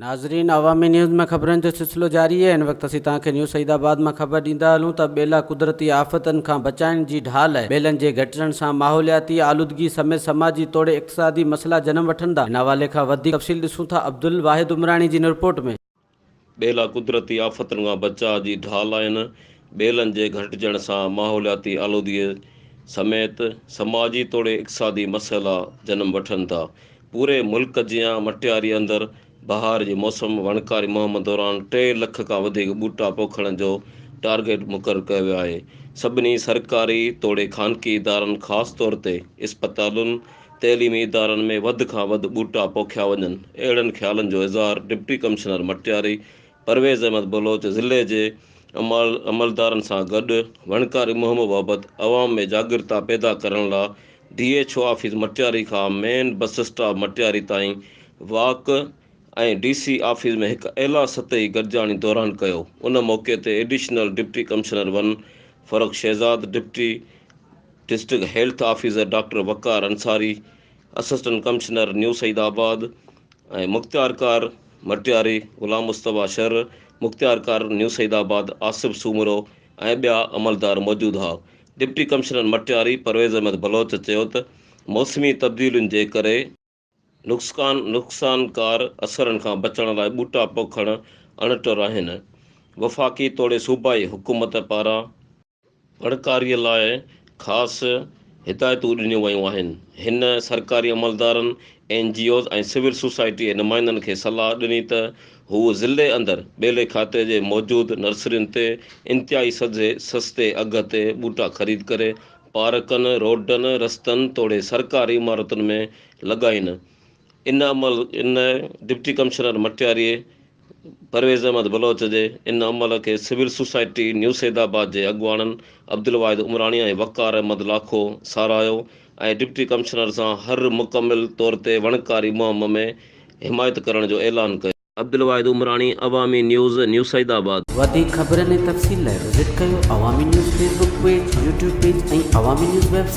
नाज़रीन अवामी न्यूज़ में ख़बरनि जो सिलसिलो जारी है। इन वक्त असीं तव्हांखे न्यूज़ सईदाबाद में ख़बर ॾींदा हलूं त ॿेला कुदरती आफ़तनि खां बचाइण जी ढाल आहे। ॿेलनि जे घटिजण सां माहौलियाती आलूदगी समेत समाजी तोड़े इक़्तिसादी मसइला जनम वठंदा। इन हवाले खां वधीक तफ़सील ॾिसूं था अब्दुल वाहिद उमरानी जी रिपोर्ट में। ॿेला कुदरती आफ़तुनि खां बचाव जी ढाल आहिनि। ॿेलनि जे घटिजण सां माहौलियाती आलूदगीअ समेत समाजी तोड़े इक़्तिसादी मसइला जनम वठनि था। पूरे मुल्क जियां मटियारी अंदरि बहार जे मौसम वणकारी मुहिम दौरान 3 लख खां वधीक ॿूटा पोखण जो टारगेट मुक़ररु कयो वियो आहे। सभिनी सरकारी तोड़े ख़ानगी इदारनि ख़ासि तौर ते इस्पतालुनि तइलीमी इदारनि में वधि खां वधि ॿूटा पोखिया वञनि। अहिड़नि ख़्यालनि जो इज़हार डिप्टी कमिश्नर मटियारी परवेज़ अहमद बलोच ज़िले जे अमलदारनि सां गॾु वणकारी मुहिम बाबति अवाम में जागृता पैदा करण लाइ DHO ऑफिस मटियारी खां मेन बस स्टॉप मटियारी ताईं वॉक ऐं DC ऑफिस में हिकु एला सतही गॾिजाणी दौरान कयो। उन मौक़े ते additional deputy commissioner 1 Farooq Shahzad, deputy district health officer doctor Waqar Ansari, assistant commissioner new Saeedabad ऐं मुख़्तियारकार मटियारी ग़ुलाम मुस्तफ़ा शर, मुख़्तियारकार न्यू सईदाबाद आसिफ सूमरो ऐं ॿिया अमलदार मौजूदु हुआ। डिप्टी कमिश्नर मटियारी परवेज़ अहमद बलोच चयो त मौसमी तब्दीलियुनि जे करे नुक़सानकार असरनि खां बचण लाइ ॿूटा पोखण अणिटुर आहिनि। वफ़ाक़ी तोड़े सूबाई हुकूमत पारां वणकारीअ लाइ ख़ासि हिदायतूं ॾिनियूं वयूं आहिनि। हिन सरकारी अमलदारनि NGOs ऐं सिविल सोसाइटी जे नुमाइंदनि खे सलाह ॾिनी त हू ज़िले अंदरि ॿेले खाते जे मौजूदु नर्सरियुनि ते इंतिहाई सस्ते अघ ते ॿूटा ख़रीद करे पार्कनि, रोडनि, रस्तनि तोड़े सरकारी इमारतुनि में लॻाइनि। इन डिप्टी कमिश्नर मटियारीअ परवेज़ अहमद बलोच जे इन अमल खे सिविल सोसाइटी न्यू सैदाबाद जे अॻुवाणनि अब्दुल वाहिद उमरानी ऐं वक़ार अहमद लाखो साराहियो ऐं डिप्टी कमिश्नर सां हर मुकमिल तौर ते वणकारी मुहिम में हिमायत करण जो ऐलान कयो। अब्दुल वाहिद उमरानी, अवामी न्यूज़, न्यू सईदाबाद। वधीक ख़बरनि ऐं तफ़सील लाइ विज़िट कयो अवामी news Facebook page, YouTube page ऐं अवामी न्यूज़ वेबसाइट।